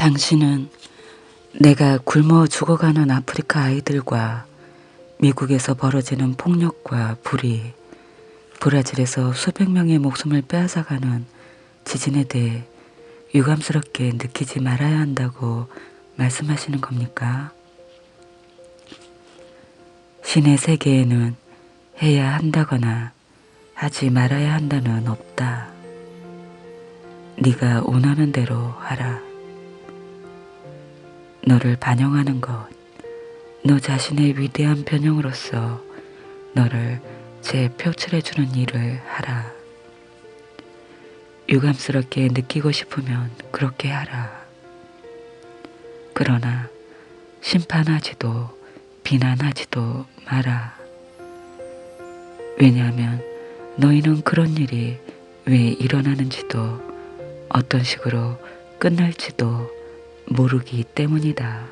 당신은 내가 굶어 죽어가는 아프리카 아이들과 미국에서 벌어지는 폭력과 불의, 브라질에서 수백 명의 목숨을 빼앗아가는 지진에 대해 유감스럽게 느끼지 말아야 한다고 말씀하시는 겁니까? 신의 세계에는 해야 한다거나 하지 말아야 한다는 없다. 네가 원하는 대로 하라. 너를 반영하는 것, 너 자신의 위대한 변형으로서 너를 재표출해주는 일을 하라. 유감스럽게 느끼고 싶으면 그렇게 하라. 그러나 심판하지도 비난하지도 마라. 왜냐하면 너희는 그런 일이 왜 일어나는지도 어떤 식으로 끝날지도 모르기 때문이다.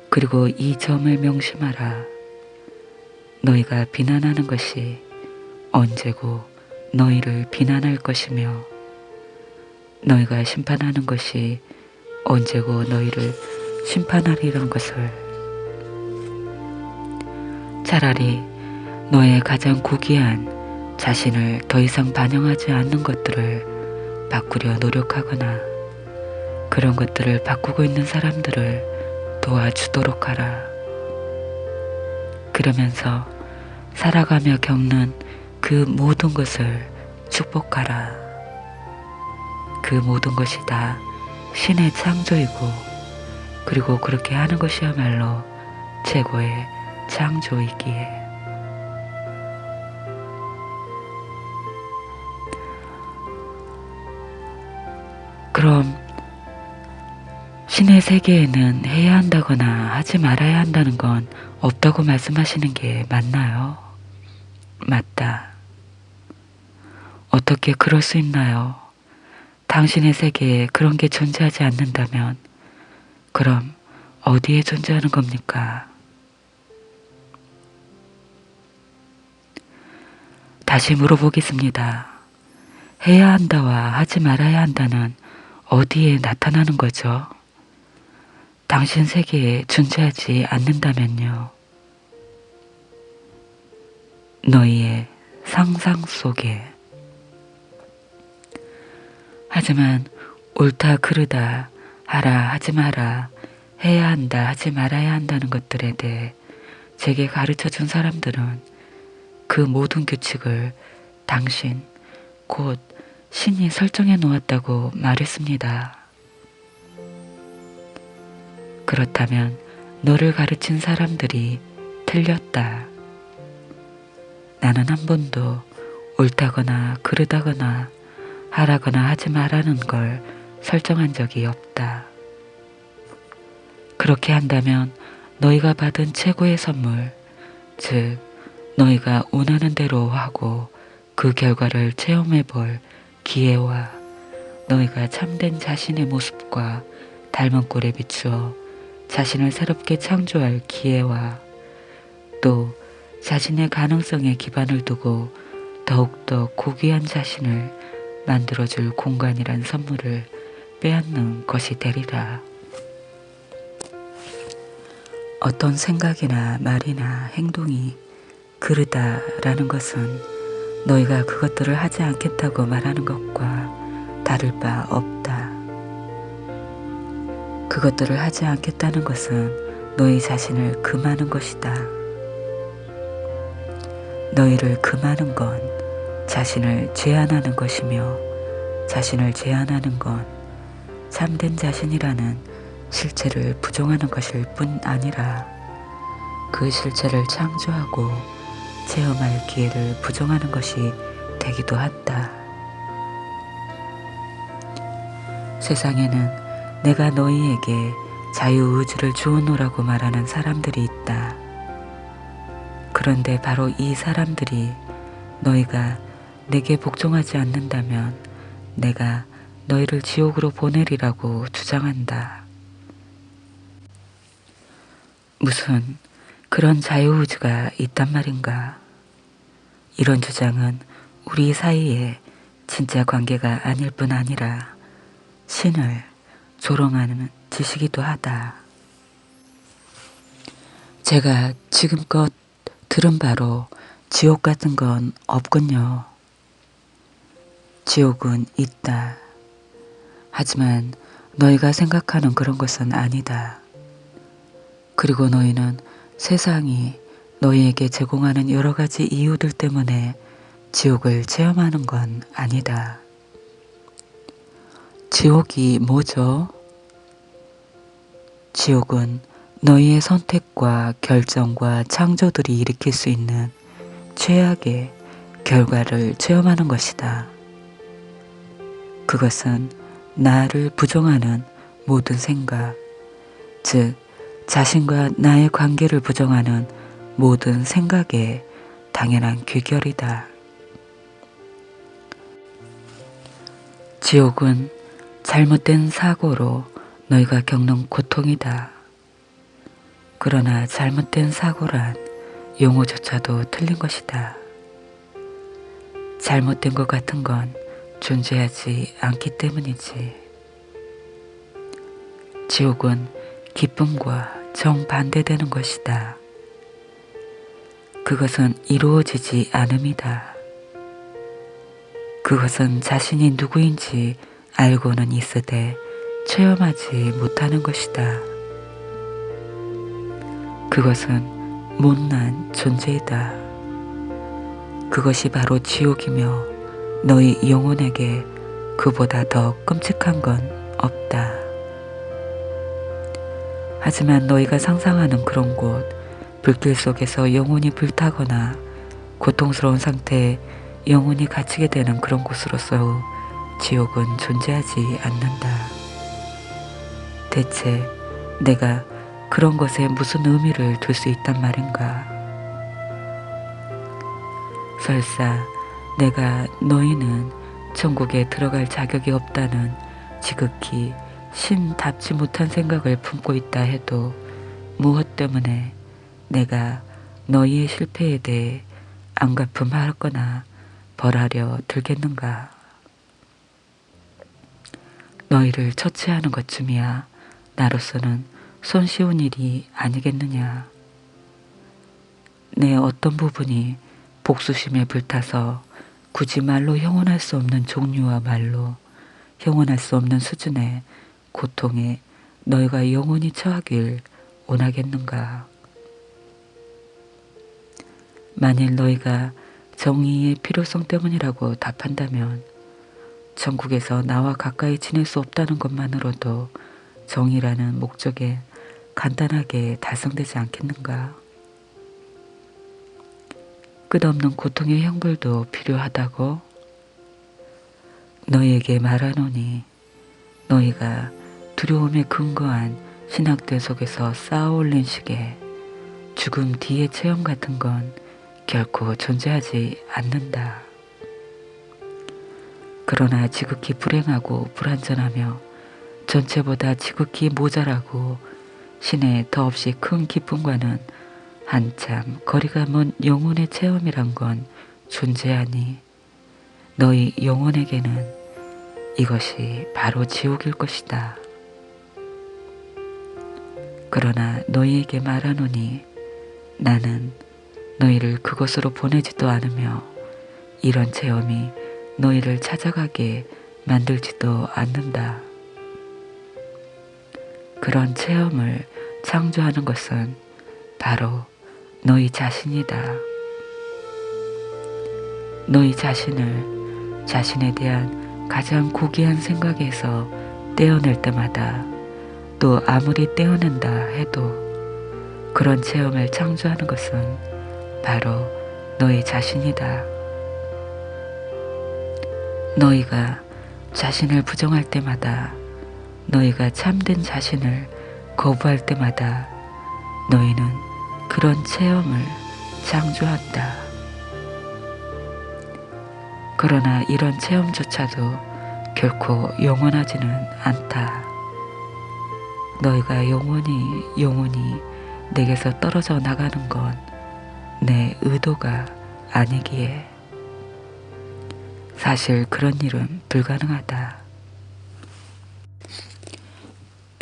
그리고 이 점을 명심하라. 너희가 비난하는 것이 언제고 너희를 비난할 것이며 너희가 심판하는 것이 언제고 너희를 심판하리라는 것을. 차라리 너의 가장 고귀한 자신을 더 이상 반영하지 않는 것들을 바꾸려 노력하거나 그런 것들을 바꾸고 있는 사람들을 도와주도록 하라. 그러면서 살아가며 겪는 그 모든 것을 축복하라. 그 모든 것이 다 신의 창조이고 그리고 그렇게 하는 것이야말로 최고의 창조이기에. 그럼 신의 세계에는 해야 한다거나 하지 말아야 한다는 건 없다고 말씀하시는 게 맞나요? 맞다. 어떻게 그럴 수 있나요? 당신의 세계에 그런 게 존재하지 않는다면 그럼 어디에 존재하는 겁니까? 다시 물어보겠습니다. 해야 한다와 하지 말아야 한다는 어디에 나타나는 거죠? 당신 세계에 존재하지 않는다면요. 너희의 상상 속에. 하지만 옳다 그르다 하라 하지 마라 해야 한다 하지 말아야 한다는 것들에 대해 제게 가르쳐준 사람들은 그 모든 규칙을 당신 곧 신이 설정해 놓았다고 말했습니다. 그렇다면 너를 가르친 사람들이 틀렸다. 나는 한 번도 옳다거나 그르다거나 하라거나 하지 말라는 걸 설정한 적이 없다. 그렇게 한다면 너희가 받은 최고의 선물, 즉 너희가 원하는 대로 하고 그 결과를 체험해 볼 기회와 너희가 참된 자신의 모습과 닮은 꼴에 비추어 자신을 새롭게 창조할 기회와 또 자신의 가능성에 기반을 두고 더욱더 고귀한 자신을 만들어줄 공간이란 선물을 빼앗는 것이 되리라. 어떤 생각이나 말이나 행동이 그르다라는 것은 너희가 그것들을 하지 않겠다고 말하는 것과 다를 바 없다. 그것들을 하지 않겠다는 것은 너희 자신을 금하는 것이다. 너희를 금하는 건 자신을 제한하는 것이며 자신을 제한하는 건 참된 자신이라는 실체를 부정하는 것일 뿐 아니라 그 실체를 창조하고 체험할 기회를 부정하는 것이 되기도 한다. 세상에는 내가 너희에게 자유의지를 주어놓으라고 말하는 사람들이 있다. 그런데 바로 이 사람들이 너희가 내게 복종하지 않는다면 내가 너희를 지옥으로 보내리라고 주장한다. 무슨 그런 자유의지가 있단 말인가? 이런 주장은 우리 사이에 진짜 관계가 아닐 뿐 아니라 신을 조롱하는 짓이기도 하다. 제가 지금껏 들은 바로 지옥 같은 건 없군요. 지옥은 있다. 하지만 너희가 생각하는 그런 것은 아니다. 그리고 너희는 세상이 너희에게 제공하는 여러 가지 이유들 때문에 지옥을 체험하는 건 아니다. 지옥이 뭐죠? 지옥은 너희의 선택과 결정과 창조들이 일으킬 수 있는 최악의 결과를 체험하는 것이다. 그것은 나를 부정하는 모든 생각, 즉 자신과 나의 관계를 부정하는 모든 생각의 당연한 귀결이다. 지옥은 잘못된 사고로 너희가 겪는 고통이다. 그러나 잘못된 사고란 용어조차도 틀린 것이다. 잘못된 것 같은 건 존재하지 않기 때문이지. 지옥은 기쁨과 정반대되는 것이다. 그것은 이루어지지 않음이다. 그것은 자신이 누구인지 알고는 있으되 체험하지 못하는 것이다. 그것은 못난 존재이다. 그것이 바로 지옥이며 너희 영혼에게 그보다 더 끔찍한 건 없다. 하지만 너희가 상상하는 그런 곳, 불길 속에서 영혼이 불타거나 고통스러운 상태에 영혼이 갇히게 되는 그런 곳으로서 지옥은 존재하지 않는다. 대체 내가 그런 것에 무슨 의미를 둘 수 있단 말인가? 설사 내가 너희는 천국에 들어갈 자격이 없다는 지극히 신답지 못한 생각을 품고 있다 해도 무엇 때문에 내가 너희의 실패에 대해 안갚음하거나 벌하려 들겠는가? 너희를 처치하는 것쯤이야 나로서는 손쉬운 일이 아니겠느냐. 내 어떤 부분이 복수심에 불타서 굳이 말로 형언할 수 없는 종류와 말로 형언할 수 없는 수준의 고통에 너희가 영원히 처하길 원하겠는가. 만일 너희가 정의의 필요성 때문이라고 답한다면 천국에서 나와 가까이 지낼 수 없다는 것만으로도 정의라는 목적에 간단하게 달성되지 않겠는가. 끝없는 고통의 형벌도 필요하다고 너희에게 말하노니 너희가 두려움에 근거한 신학들 속에서 쌓아올린 식의 죽음 뒤의 체험 같은 건 결코 존재하지 않는다. 그러나 지극히 불행하고 불완전하며 전체보다 지극히 모자라고 신의 더없이 큰 기쁨과는 한참 거리가 먼 영혼의 체험이란 건 존재하니 너희 영혼에게는 이것이 바로 지옥일 것이다. 그러나 너희에게 말하노니 나는 너희를 그곳으로 보내지도 않으며 이런 체험이 너희를 찾아가게 만들지도 않는다. 그런 체험을 창조하는 것은 바로 너희 자신이다. 너희 자신을 자신에 대한 가장 고귀한 생각에서 떼어낼 때마다 또 아무리 떼어낸다 해도 그런 체험을 창조하는 것은 바로 너희 자신이다. 너희가 자신을 부정할 때마다, 너희가 참된 자신을 거부할 때마다 너희는 그런 체험을 창조한다. 그러나 이런 체험조차도 결코 영원하지는 않다. 너희가 영원히 내게서 떨어져 나가는 건 내 의도가 아니기에 사실 그런 일은 불가능하다.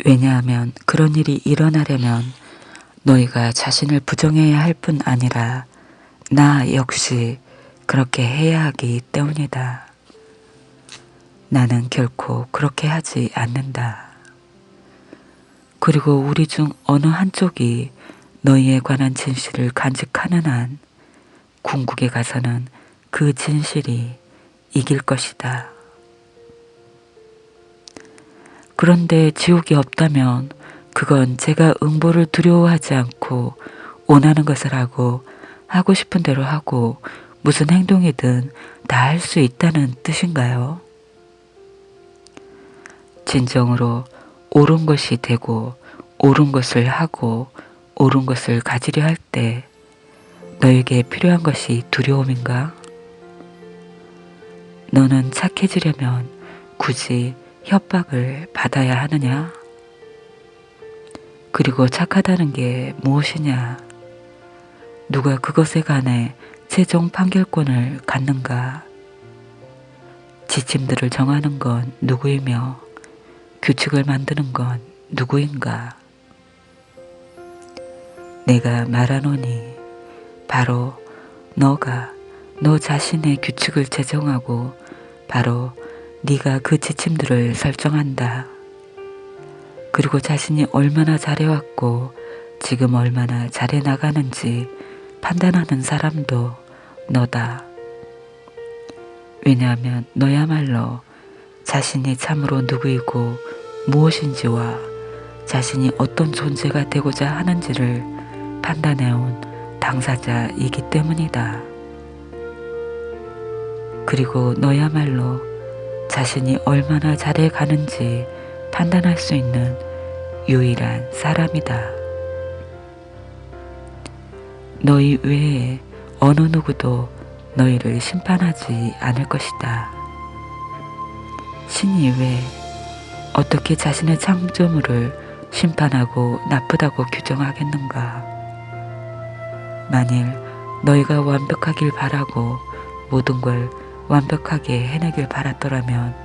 왜냐하면 그런 일이 일어나려면 너희가 자신을 부정해야 할 뿐 아니라 나 역시 그렇게 해야 하기 때문이다. 나는 결코 그렇게 하지 않는다. 그리고 우리 중 어느 한쪽이 너희에 관한 진실을 간직하는 한 궁극에 가서는 그 진실이 이길 것이다. 그런데 지옥이 없다면 그건 제가 응보를 두려워하지 않고 원하는 것을 하고 싶은 대로 하고 무슨 행동이든 다 할 수 있다는 뜻인가요? 진정으로 옳은 것이 되고 옳은 것을 하고 옳은 것을 가지려 할 때 너에게 필요한 것이 두려움인가? 너는 착해지려면 굳이 협박을 받아야 하느냐? 그리고 착하다는 게 무엇이냐? 누가 그것에 관해 최종 판결권을 갖는가? 지침들을 정하는 건 누구이며 규칙을 만드는 건 누구인가? 내가 말하노니 바로 너가 너 자신의 규칙을 제정하고 바로 네가 그 지침들을 설정한다. 그리고 자신이 얼마나 잘해왔고 지금 얼마나 잘해 나가는지 판단하는 사람도 너다. 왜냐하면 너야말로 자신이 참으로 누구이고 무엇인지와 자신이 어떤 존재가 되고자 하는지를 판단해온 당사자이기 때문이다. 그리고 너야말로 자신이 얼마나 잘해 가는지 판단할 수 있는 유일한 사람이다. 너희 외에 어느 누구도 너희를 심판하지 않을 것이다. 신이 왜 어떻게 자신의 창조물을 심판하고 나쁘다고 규정하겠는가? 만일 너희가 완벽하길 바라고 모든 걸 완벽하게 해내길 바랐더라면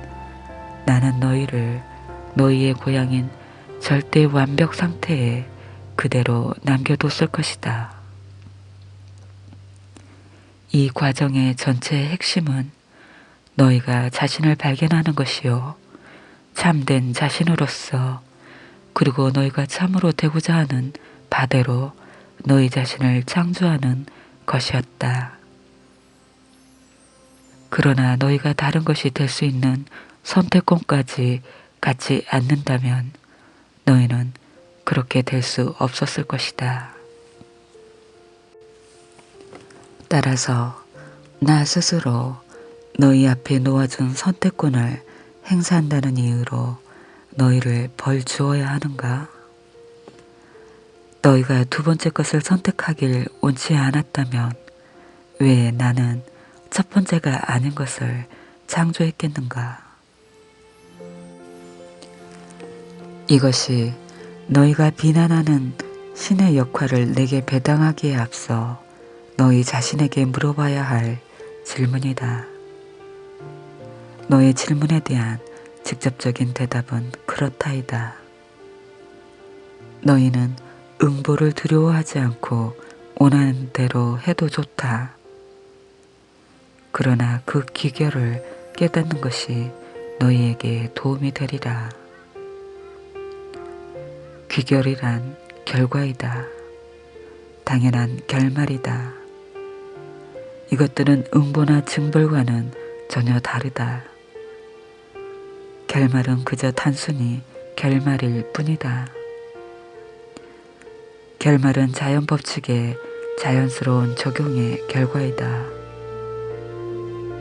나는 너희를 너희의 고향인 절대 완벽 상태에 그대로 남겨뒀을 것이다. 이 과정의 전체의 핵심은 너희가 자신을 발견하는 것이요 참된 자신으로서 그리고 너희가 참으로 되고자 하는 바대로 너희 자신을 창조하는 것이었다. 그러나 너희가 다른 것이 될 수 있는 선택권까지 갖지 않는다면 너희는 그렇게 될 수 없었을 것이다. 따라서 나 스스로 너희 앞에 놓아준 선택권을 행사한다는 이유로 너희를 벌 주어야 하는가? 너희가 두 번째 것을 선택하길 원치 않았다면 왜 나는 첫 번째가 아닌 것을 창조했겠는가? 이것이 너희가 비난하는 신의 역할을 내게 배당하기에 앞서 너희 자신에게 물어봐야 할 질문이다. 너의 질문에 대한 직접적인 대답은 그렇다이다. 너희는 응보를 두려워하지 않고 원하는 대로 해도 좋다. 그러나 그 기결을 깨닫는 것이 너희에게 도움이 되리라. 귀결이란 결과이다. 당연한 결말이다. 이것들은 응보나 징벌과는 전혀 다르다. 결말은 그저 단순히 결말일 뿐이다. 결말은 자연 법칙의 자연스러운 적용의 결과이다.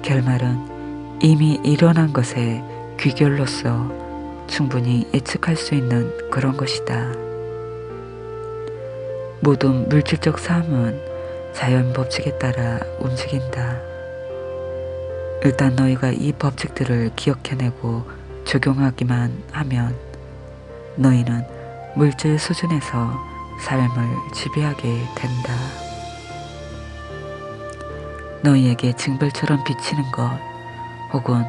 결말은 이미 일어난 것의 귀결로서 충분히 예측할 수 있는 그런 것이다. 모든 물질적 삶은 자연 법칙에 따라 움직인다. 일단 너희가 이 법칙들을 기억해내고 적용하기만 하면 너희는 물질 수준에서 삶을 지배하게 된다. 너희에게 징벌처럼 비치는 것 혹은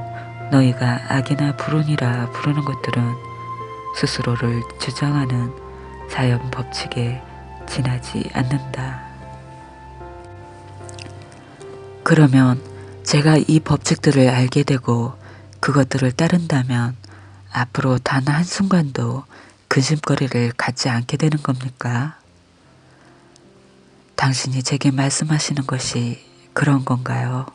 너희가 악이나 불운이라 부르는 것들은 스스로를 주장하는 자연 법칙에 지나지 않는다. 그러면 제가 이 법칙들을 알게 되고 그것들을 따른다면 앞으로 단 한순간도 근심거리를 갖지 않게 되는 겁니까? 당신이 제게 말씀하시는 것이 그런 건가요?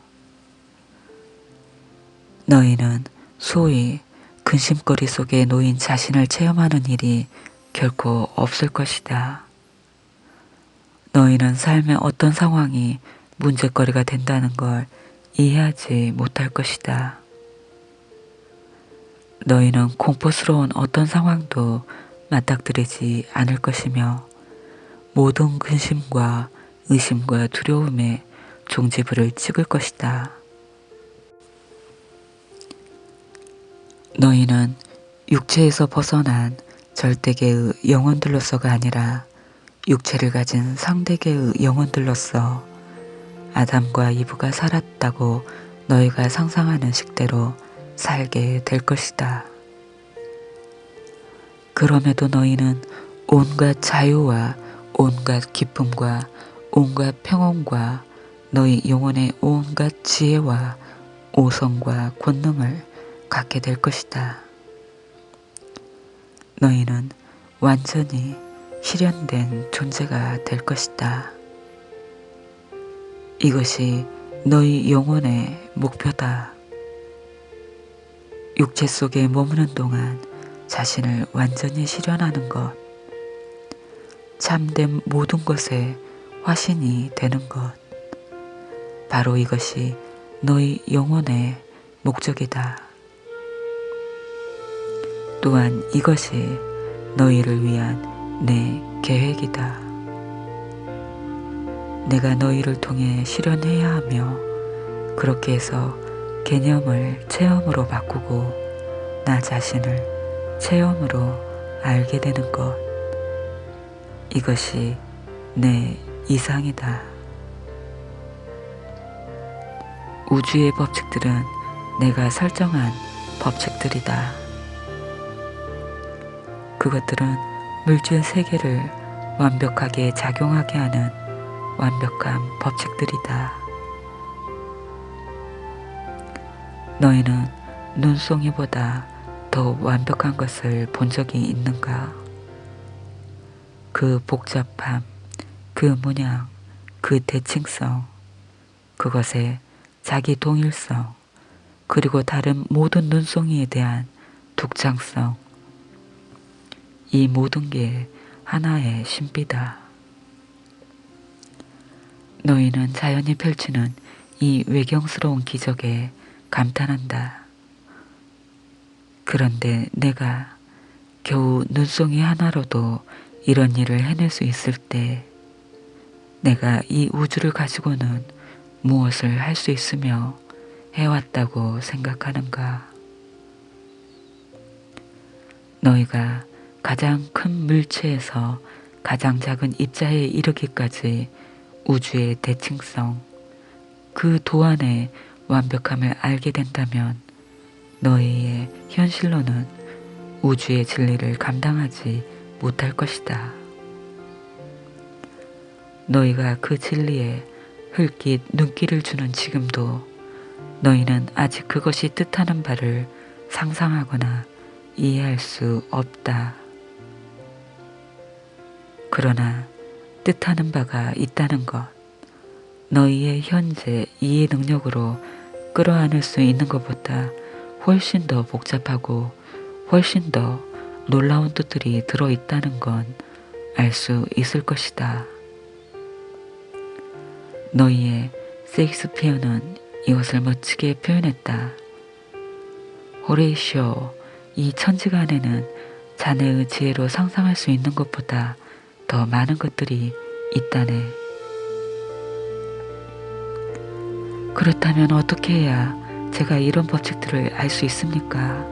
너희는 소위 근심거리 속에 놓인 자신을 체험하는 일이 결코 없을 것이다. 너희는 삶의 어떤 상황이 문제거리가 된다는 걸 이해하지 못할 것이다. 너희는 공포스러운 어떤 상황도 맞닥뜨리지 않을 것이며 모든 근심과 의심과 두려움에 종지부를 찍을 것이다. 너희는 육체에서 벗어난 절대계의 영혼들로서가 아니라 육체를 가진 상대계의 영혼들로서 아담과 이브가 살았다고 너희가 상상하는 식대로 살게 될 것이다. 그럼에도 너희는 온갖 자유와 온갖 기쁨과 온갖 평온과 너희 영혼의 온갖 지혜와 오성과 권능을 갖게 될 것이다. 너희는 완전히 실현된 존재가 될 것이다. 이것이 너희 영혼의 목표다. 육체 속에 머무는 동안 자신을 완전히 실현하는 것, 참된 모든 것의 화신이 되는 것, 바로 이것이 너희 영혼의 목적이다. 또한 이것이 너희를 위한 내 계획이다. 내가 너희를 통해 실현해야 하며 그렇게 해서 개념을 체험으로 바꾸고 나 자신을 체험으로 알게 되는 것, 이것이 내 이상이다. 우주의 법칙들은 내가 설정한 법칙들이다. 그것들은 물질 세계를 완벽하게 작용하게 하는 완벽한 법칙들이다. 너희는 눈송이보다 더 완벽한 것을 본 적이 있는가? 그 복잡함, 그 문양, 그 대칭성, 그것의 자기 동일성, 그리고 다른 모든 눈송이에 대한 독창성, 이 모든 게 하나의 신비다. 너희는 자연이 펼치는 이 외경스러운 기적에 감탄한다. 그런데 내가 겨우 눈송이 하나로도 이런 일을 해낼 수 있을 때 내가 이 우주를 가지고는 무엇을 할 수 있으며 해왔다고 생각하는가? 너희가 가장 큰 물체에서 가장 작은 입자에 이르기까지 우주의 대칭성, 그 도안의 완벽함을 알게 된다면 너희의 현실로는 우주의 진리를 감당하지 못할 것이다. 너희가 그 진리에 흘낏 눈길을 주는 지금도 너희는 아직 그것이 뜻하는 바를 상상하거나 이해할 수 없다. 그러나 뜻하는 바가 있다는 것, 너희의 현재 이해 능력으로 끌어안을 수 있는 것보다 훨씬 더 복잡하고 훨씬 더 놀라운 뜻들이 들어있다는 건 알 수 있을 것이다. 너희의 셰익스피어는 이것을 멋지게 표현했다. 호레이시오, 이 천지간에는 자네의 지혜로 상상할 수 있는 것보다 더 많은 것들이 있다네. 그렇다면 어떻게 해야 제가 이런 법칙들을 알 수 있습니까?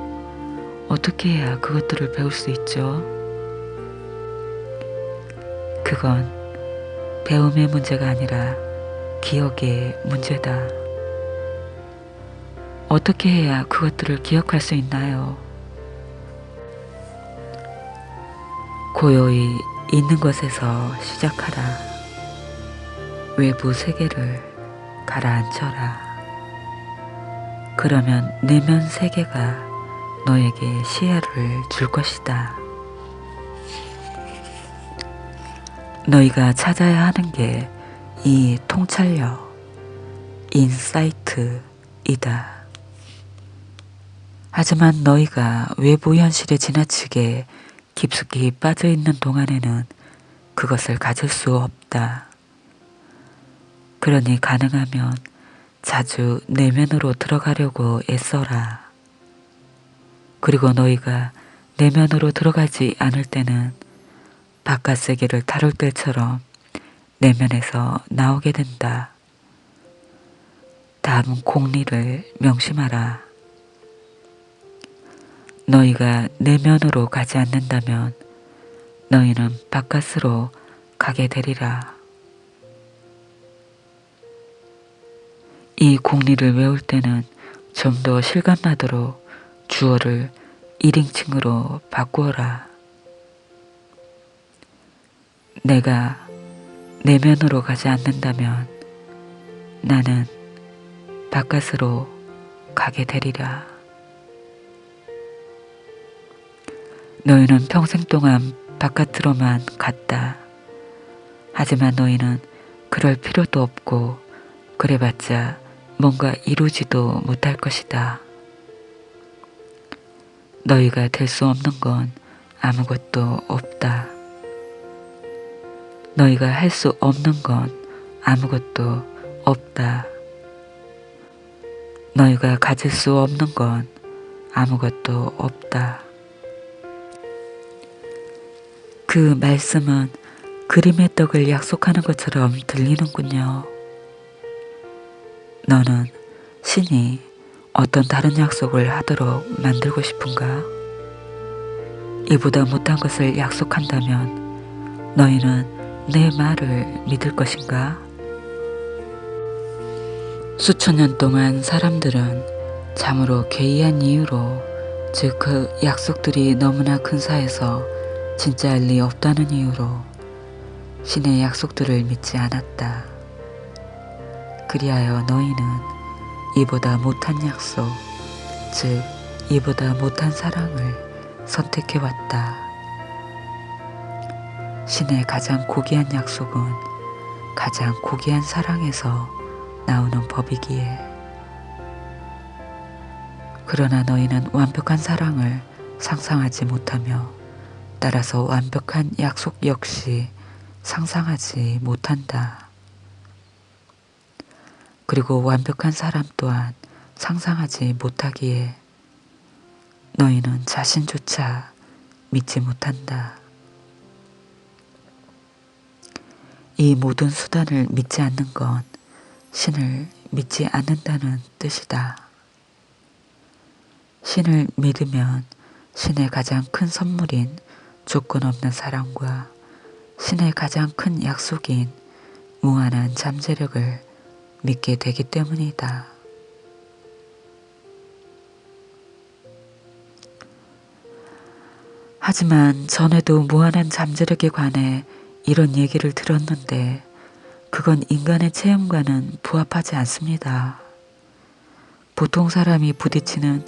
어떻게 해야 그것들을 배울 수 있죠? 그건 배움의 문제가 아니라 기억의 문제다. 어떻게 해야 그것들을 기억할 수 있나요? 고요히 있는 것에서 시작하라. 외부 세계를 가라앉혀라. 그러면 내면 세계가 너에게 시야를 줄 것이다. 너희가 찾아야 하는 게 이 통찰력, 인사이트이다. 하지만 너희가 외부 현실에 지나치게 깊숙이 빠져 있는 동안에는 그것을 가질 수 없다. 그러니 가능하면 자주 내면으로 들어가려고 애써라. 그리고 너희가 내면으로 들어가지 않을 때는 바깥 세계를 다룰 때처럼 내면에서 나오게 된다. 다음 공리를 명심하라. 너희가 내면으로 가지 않는다면 너희는 바깥으로 가게 되리라. 이 공리를 외울 때는 좀 더 실감나도록 주어를 1인칭으로 바꾸어라. 내가 내면으로 가지 않는다면 나는 바깥으로 가게 되리라. 너희는 평생 동안 바깥으로만 갔다. 하지만 너희는 그럴 필요도 없고 그래봤자 뭔가 이루지도 못할 것이다. 너희가 될 수 없는 건 아무것도 없다. 너희가 할 수 없는 건 아무것도 없다. 너희가 가질 수 없는 건 아무것도 없다. 그 말씀은 그림의 떡을 약속하는 것처럼 들리는군요. 너는 신이 어떤 다른 약속을 하도록 만들고 싶은가? 이보다 못한 것을 약속한다면 너희는 내 말을 믿을 것인가? 수천 년 동안 사람들은 참으로 괴이한 이유로, 즉 그 약속들이 너무나 근사해서 진짜 할 리 없다는 이유로 신의 약속들을 믿지 않았다. 그리하여 너희는 이보다 못한 약속, 즉 이보다 못한 사랑을 선택해왔다. 신의 가장 고귀한 약속은 가장 고귀한 사랑에서 나오는 법이기에. 그러나 너희는 완벽한 사랑을 상상하지 못하며 따라서 완벽한 약속 역시 상상하지 못한다. 그리고 완벽한 사람 또한 상상하지 못하기에 너희는 자신조차 믿지 못한다. 이 모든 수단을 믿지 않는 건 신을 믿지 않는다는 뜻이다. 신을 믿으면 신의 가장 큰 선물인 조건 없는 사랑과 신의 가장 큰 약속인 무한한 잠재력을 믿게 되기 때문이다. 하지만 전에도 무한한 잠재력에 관해 이런 얘기를 들었는데 그건 인간의 체험과는 부합하지 않습니다. 보통 사람이 부딪히는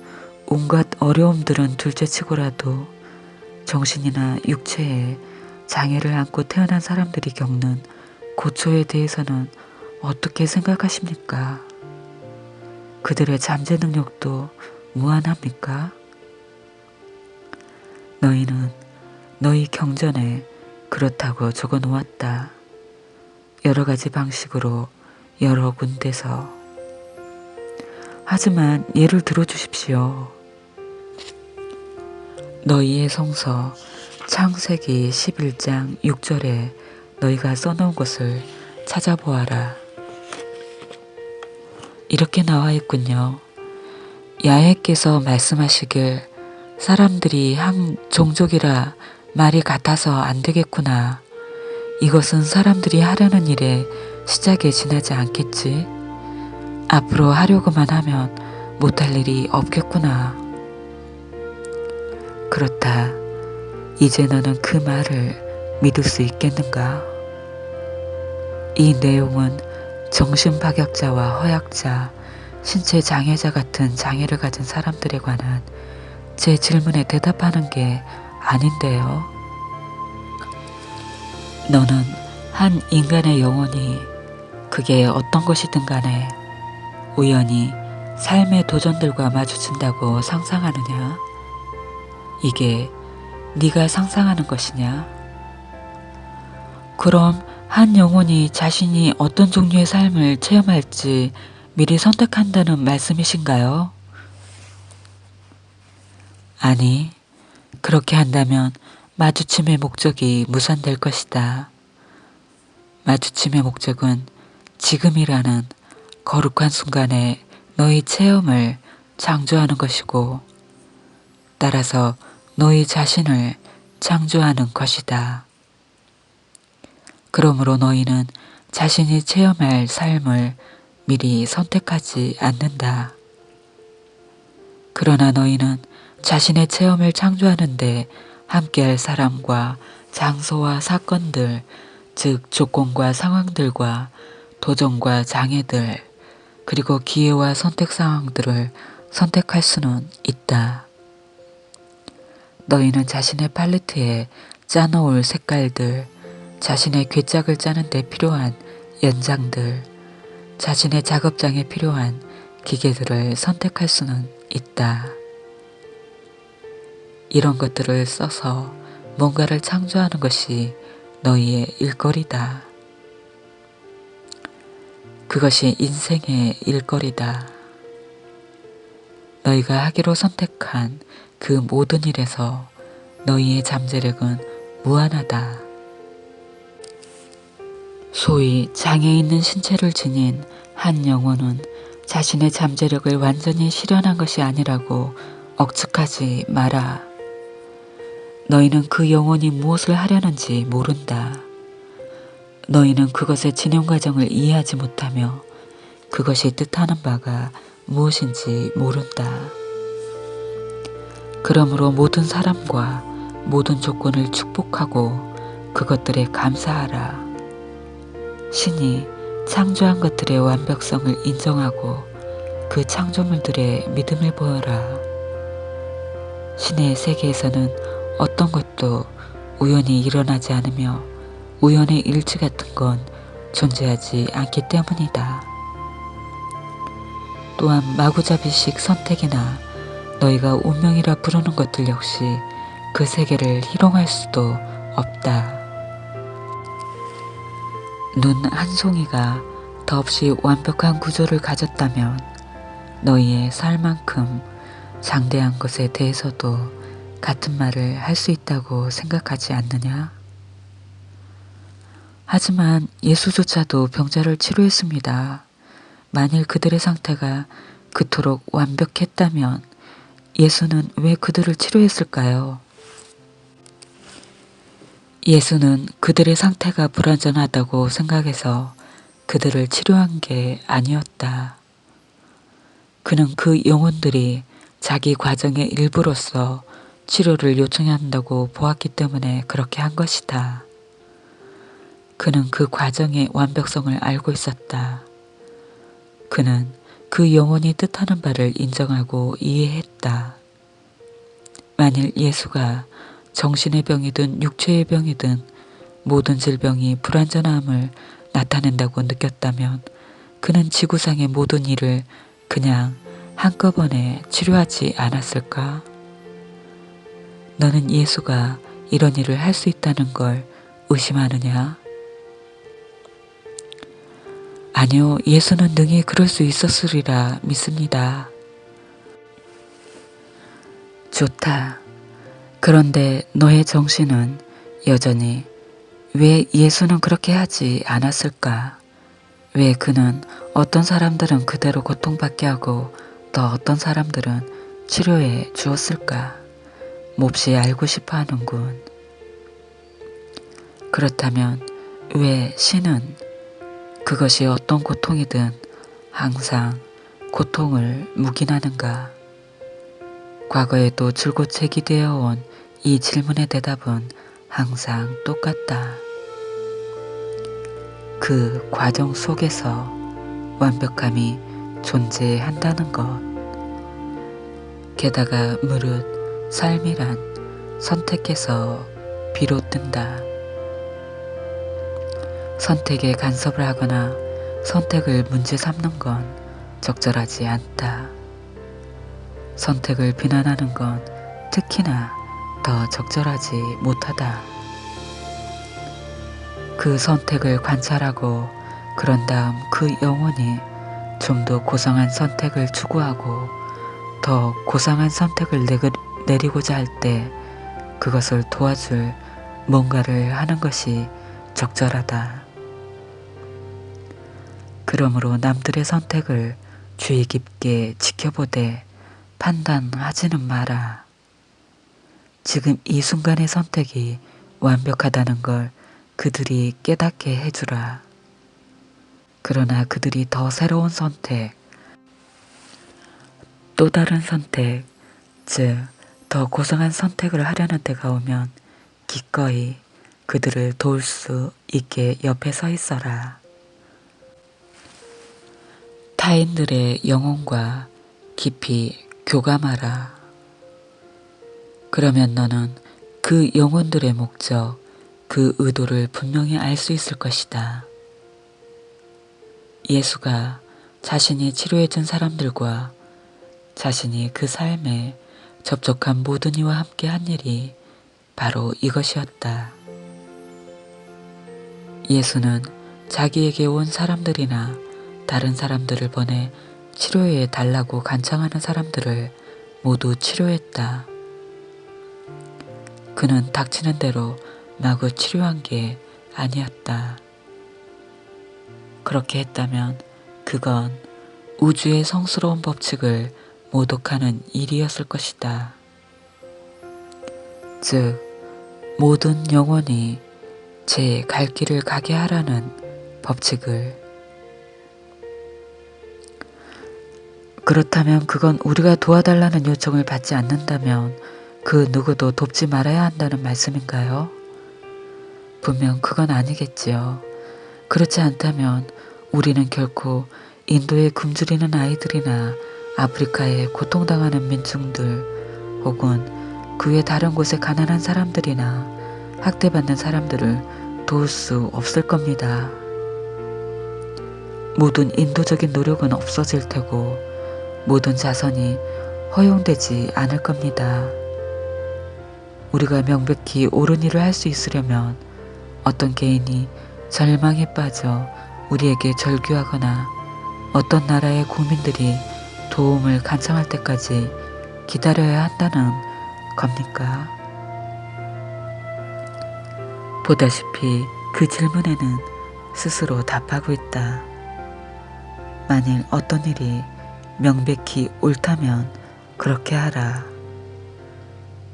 온갖 어려움들은 둘째치고라도 정신이나 육체에 장애를 안고 태어난 사람들이 겪는 고초에 대해서는 어떻게 생각하십니까? 그들의 잠재 능력도 무한합니까? 너희는 너희 경전에 그렇다고 적어 놓았다. 여러 가지 방식으로 여러 군데서. 하지만 예를 들어 주십시오. 너희의 성서 창세기 11장 6절에 너희가 써놓은 것을 찾아보아라. 이렇게 나와 있군요. 야훼께서 말씀하시길 사람들이 한 종족이라 말이 같아서 안 되겠구나. 이것은 사람들이 하려는 일의 시작에 지나지 않겠지. 앞으로 하려고만 하면 못할 일이 없겠구나. 그렇다. 이제 너는 그 말을 믿을 수 있겠는가? 이 내용은 정신파격자와 허약자, 신체 장애자 같은 장애를 가진 사람들에 관한 제 질문에 대답하는 게 아닌데요. 너는 한 인간의 영혼이 그게 어떤 것이든 간에 우연히 삶의 도전들과 마주친다고 상상하느냐? 이게 네가 상상하는 것이냐? 그럼 한 영혼이 자신이 어떤 종류의 삶을 체험할지 미리 선택한다는 말씀이신가요? 아니, 그렇게 한다면 마주침의 목적이 무산될 것이다. 마주침의 목적은 지금이라는 거룩한 순간에 너의 체험을 창조하는 것이고, 따라서 너의 자신을 창조하는 것이다. 그러므로 너희는 자신이 체험할 삶을 미리 선택하지 않는다. 그러나 너희는 자신의 체험을 창조하는데 함께할 사람과 장소와 사건들, 즉 조건과 상황들과 도전과 장애들, 그리고 기회와 선택 상황들을 선택할 수는 있다. 너희는 자신의 팔레트에 짜놓을 색깔들, 자신의 괴짝을 짜는 데 필요한 연장들, 자신의 작업장에 필요한 기계들을 선택할 수는 있다. 이런 것들을 써서 뭔가를 창조하는 것이 너희의 일거리다. 그것이 인생의 일거리다. 너희가 하기로 선택한 그 모든 일에서 너희의 잠재력은 무한하다. 소위 장애 있는 신체를 지닌 한 영혼은 자신의 잠재력을 완전히 실현한 것이 아니라고 억측하지 마라. 너희는 그 영혼이 무엇을 하려는지 모른다. 너희는 그것의 진행 과정을 이해하지 못하며 그것이 뜻하는 바가 무엇인지 모른다. 그러므로 모든 사람과 모든 조건을 축복하고 그것들에 감사하라. 신이 창조한 것들의 완벽성을 인정하고 그 창조물들의 믿음을 보여라. 신의 세계에서는 어떤 것도 우연히 일어나지 않으며 우연의 일치 같은 건 존재하지 않기 때문이다. 또한 마구잡이식 선택이나 너희가 운명이라 부르는 것들 역시 그 세계를 희롱할 수도 없다. 눈 한 송이가 더없이 완벽한 구조를 가졌다면 너희의 살만큼 장대한 것에 대해서도 같은 말을 할 수 있다고 생각하지 않느냐? 하지만 예수조차도 병자를 치료했습니다. 만일 그들의 상태가 그토록 완벽했다면 예수는 왜 그들을 치료했을까요? 예수는 그들의 상태가 불완전하다고 생각해서 그들을 치료한 게 아니었다. 그는 그 영혼들이 자기 과정의 일부로서 치료를 요청한다고 보았기 때문에 그렇게 한 것이다. 그는 그 과정의 완벽성을 알고 있었다. 그는 그 영혼이 뜻하는 바를 인정하고 이해했다. 만일 예수가 정신의 병이든 육체의 병이든 모든 질병이 불완전함을 나타낸다고 느꼈다면 그는 지구상의 모든 일을 그냥 한꺼번에 치료하지 않았을까? 너는 예수가 이런 일을 할 수 있다는 걸 의심하느냐? 아니요, 예수는 능히 그럴 수 있었으리라 믿습니다. 좋다. 그런데 너의 정신은 여전히 왜 예수는 그렇게 하지 않았을까? 왜 그는 어떤 사람들은 그대로 고통받게 하고 또 어떤 사람들은 치료해 주었을까? 몹시 알고 싶어 하는군. 그렇다면 왜 신은 그것이 어떤 고통이든 항상 고통을 묵인하는가? 과거에도 줄곧 제기되어 온 이 질문의 대답은 항상 똑같다. 그 과정 속에서 완벽함이 존재한다는 것. 게다가 무릇 삶이란 선택해서 비롯된다. 선택에 간섭을 하거나 선택을 문제 삼는 건 적절하지 않다. 선택을 비난하는 건 특히나 더 적절하지 못하다. 그 선택을 관찰하고 그런 다음 그 영혼이 좀 더 고상한 선택을 추구하고 더 고상한 선택을 내리고자 할 때 그것을 도와줄 뭔가를 하는 것이 적절하다. 그러므로 남들의 선택을 주의 깊게 지켜보되 판단하지는 마라. 지금 이 순간의 선택이 완벽하다는 걸 그들이 깨닫게 해주라. 그러나 그들이 더 새로운 선택, 또 다른 선택, 즉 더 고상한 선택을 하려는 때가 오면 기꺼이 그들을 도울 수 있게 옆에 서 있어라. 타인들의 영혼과 깊이 교감하라. 그러면 너는 그 영혼들의 목적, 그 의도를 분명히 알 수 있을 것이다. 예수가 자신이 치료해준 사람들과 자신이 그 삶에 접촉한 모든 이와 함께 한 일이 바로 이것이었다. 예수는 자기에게 온 사람들이나 다른 사람들을 보내 치료해 달라고 간청하는 사람들을 모두 치료했다. 그는 닥치는 대로 마구 치료한 게 아니었다. 그렇게 했다면 그건 우주의 성스러운 법칙을 모독하는 일이었을 것이다. 즉, 모든 영혼이 제 갈 길을 가게 하라는 법칙을. 그렇다면 그건 우리가 도와달라는 요청을 받지 않는다면 그 누구도 돕지 말아야 한다는 말씀인가요? 분명 그건 아니겠지요. 그렇지 않다면 우리는 결코 인도에 굶주리는 아이들이나 아프리카에 고통당하는 민중들 혹은 그 외 다른 곳에 가난한 사람들이나 학대받는 사람들을 도울 수 없을 겁니다. 모든 인도적인 노력은 없어질 테고 모든 자선이 허용되지 않을 겁니다. 우리가 명백히 옳은 일을 할 수 있으려면 어떤 개인이 절망에 빠져 우리에게 절규하거나 어떤 나라의 국민들이 도움을 간청할 때까지 기다려야 한다는 겁니까? 보다시피 그 질문에는 스스로 답하고 있다. 만일 어떤 일이 명백히 옳다면 그렇게 하라.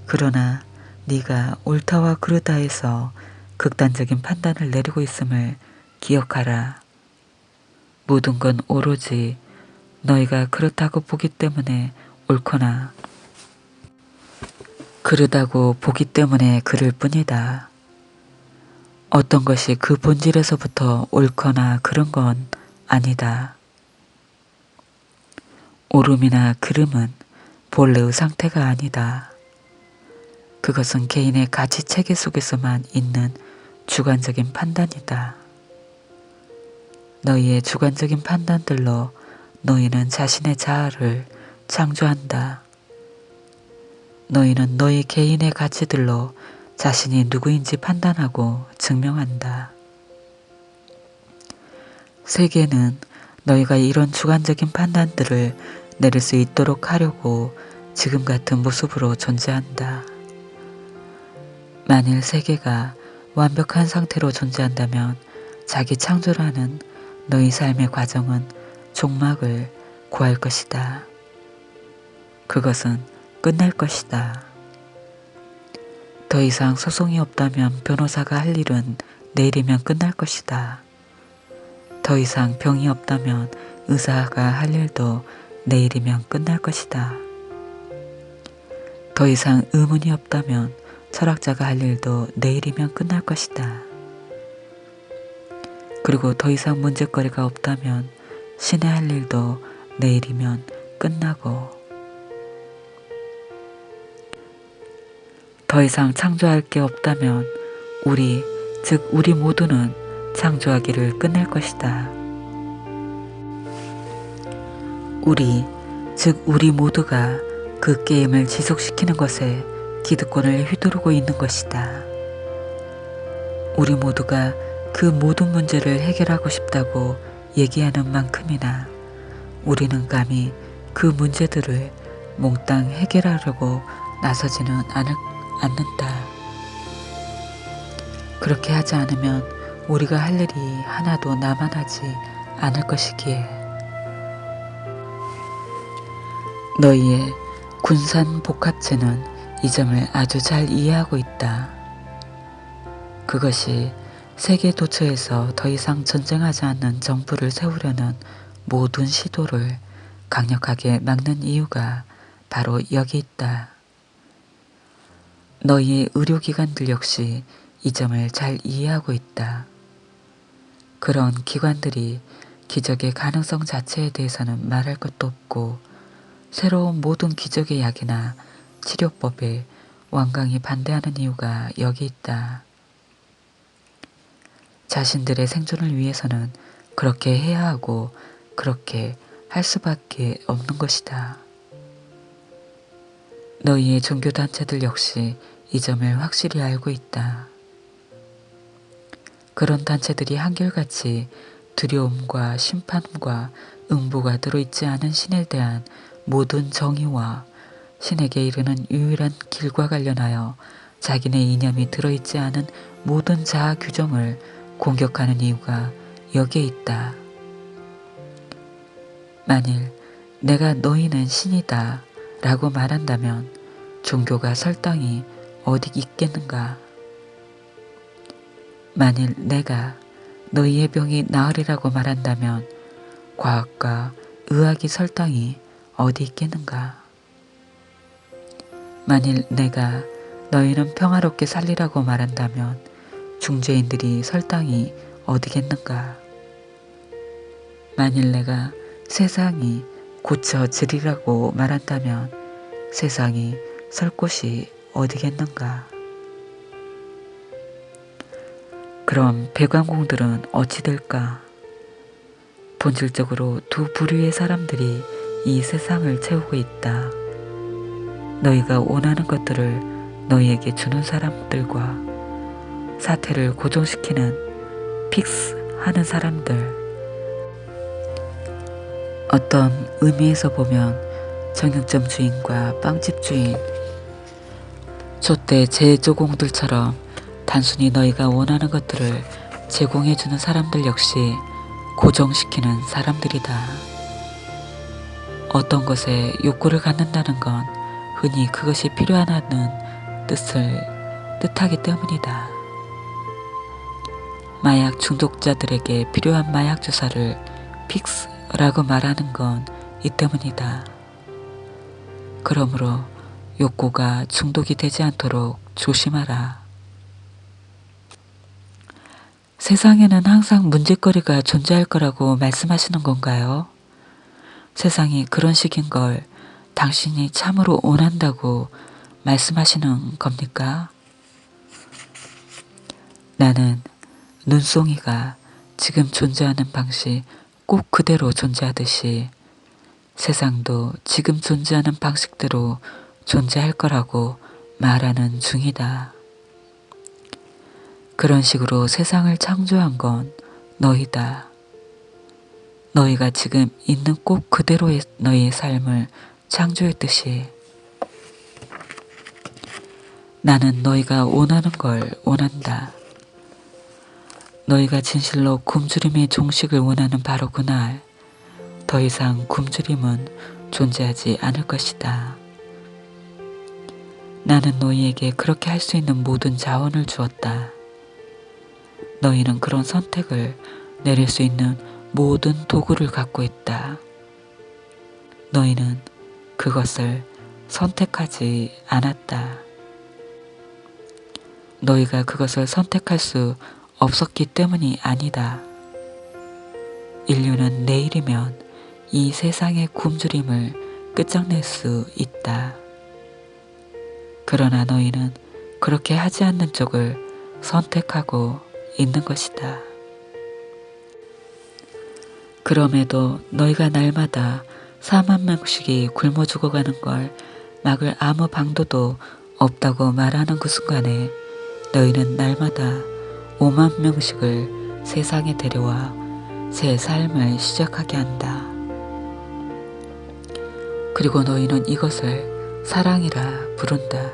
그러나 네가 옳다와 그르다에서 극단적인 판단을 내리고 있음을 기억하라. 모든 건 오로지 너희가 그렇다고 보기 때문에 옳거나 그르다고 보기 때문에 그를 뿐이다. 어떤 것이 그 본질에서부터 옳거나 그른 건 아니다. 옳음이나 그름은 본래의 상태가 아니다. 그것은 개인의 가치 체계 속에서만 있는 주관적인 판단이다. 너희의 주관적인 판단들로 너희는 자신의 자아를 창조한다. 너희는 너희 개인의 가치들로 자신이 누구인지 판단하고 증명한다. 세계는 너희가 이런 주관적인 판단들을 내릴 수 있도록 하려고 지금 같은 모습으로 존재한다. 만일 세계가 완벽한 상태로 존재한다면 자기 창조라는 너희 삶의 과정은 종막을 구할 것이다. 그것은 끝날 것이다. 더 이상 소송이 없다면 변호사가 할 일은 내일이면 끝날 것이다. 더 이상 병이 없다면 의사가 할 일도 내일이면 끝날 것이다. 더 이상 의문이 없다면 철학자가 할 일도 내일이면 끝날 것이다. 그리고 더 이상 문제거리가 없다면 신의 할 일도 내일이면 끝나고, 더 이상 창조할 게 없다면 즉 우리 모두는 창조하기를 끝낼 것이다. 즉 우리 모두가 그 게임을 지속시키는 것에 기득권을 휘두르고 있는 것이다. 우리 모두가 그 모든 문제를 해결하고 싶다고 얘기하는 만큼이나 우리는 감히 그 문제들을 몽땅 해결하려고 나서지는 않는다. 그렇게 하지 않으면 우리가 할 일이 하나도 남아나지 않을 것이기에. 너희의 군산복합체는 이 점을 아주 잘 이해하고 있다. 그것이 세계 도처에서 더 이상 전쟁하지 않는 정부를 세우려는 모든 시도를 강력하게 막는 이유가 바로 여기 있다. 너희의 의료기관들 역시 이 점을 잘 이해하고 있다. 그런 기관들이 기적의 가능성 자체에 대해서는 말할 것도 없고 새로운 모든 기적의 약이나 치료법에 완강히 반대하는 이유가 여기 있다. 자신들의 생존을 위해서는 그렇게 해야 하고 그렇게 할 수밖에 없는 것이다. 너희의 종교단체들 역시 이 점을 확실히 알고 있다. 그런 단체들이 한결같이 두려움과 심판과 응보가 들어있지 않은 신에 대한 모든 정의와 신에게 이르는 유일한 길과 관련하여 자기네 이념이 들어있지 않은 모든 자아 규정을 공격하는 이유가 여기에 있다. 만일 내가 너희는 신이다 라고 말한다면 종교가 설당이 어디 있겠는가? 만일 내가 너희의 병이 나으리라고 말한다면 과학과 의학이 설당이 어디 있겠는가? 만일 내가 너희는 평화롭게 살리라고 말한다면 중죄인들이 설당이 어디겠는가? 만일 내가 세상이 고쳐지리라고 말한다면 세상이 설 곳이 어디겠는가? 그럼 백왕공들은 어찌 될까? 본질적으로 두 부류의 사람들이 이 세상을 채우고 있다. 너희가 원하는 것들을 너희에게 주는 사람들과 사태를 고정시키는 픽스하는 사람들. 어떤 의미에서 보면 정육점 주인과 빵집 주인, 촛대 제조공들처럼 단순히 너희가 원하는 것들을 제공해주는 사람들 역시 고정시키는 사람들이다. 어떤 것에 욕구를 갖는다는 건 흔히 그것이 필요하다는 뜻을 뜻하기 때문이다. 마약 중독자들에게 필요한 마약 주사를 픽스라고 말하는 건 이 때문이다. 그러므로 욕구가 중독이 되지 않도록 조심하라. 세상에는 항상 문제거리가 존재할 거라고 말씀하시는 건가요? 세상이 그런 식인 걸 당신이 참으로 원한다고 말씀하시는 겁니까? 나는 눈송이가 지금 존재하는 방식 꼭 그대로 존재하듯이 세상도 지금 존재하는 방식대로 존재할 거라고 말하는 중이다. 그런 식으로 세상을 창조한 건 너희다. 너희가 지금 있는 꼭 그대로의 너희의 삶을 창조했듯이 나는 너희가 원하는 걸 원한다. 너희가 진실로 굶주림의 종식을 원하는 바로 그날 더 이상 굶주림은 존재하지 않을 것이다. 나는 너희에게 그렇게 할 수 있는 모든 자원을 주었다. 너희는 그런 선택을 내릴 수 있는 모든 도구를 갖고 있다. 너희는 그것을 선택하지 않았다. 너희가 그것을 선택할 수 없었기 때문이 아니다. 인류는 내일이면 이 세상의 굶주림을 끝장낼 수 있다. 그러나 너희는 그렇게 하지 않는 쪽을 선택하고 있는 것이다. 그럼에도 너희가 날마다 4만 명씩이 굶어 죽어가는 걸 막을 아무 방도도 없다고 말하는 그 순간에 너희는 날마다 5만 명씩을 세상에 데려와 새 삶을 시작하게 한다. 그리고 너희는 이것을 사랑이라 부른다.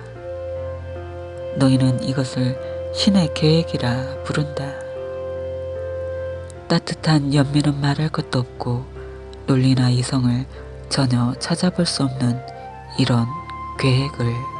너희는 이것을 신의 계획이라 부른다. 따뜻한 연민은 말할 것도 없고 논리나 이성을 전혀 찾아볼 수 없는 이런 계획을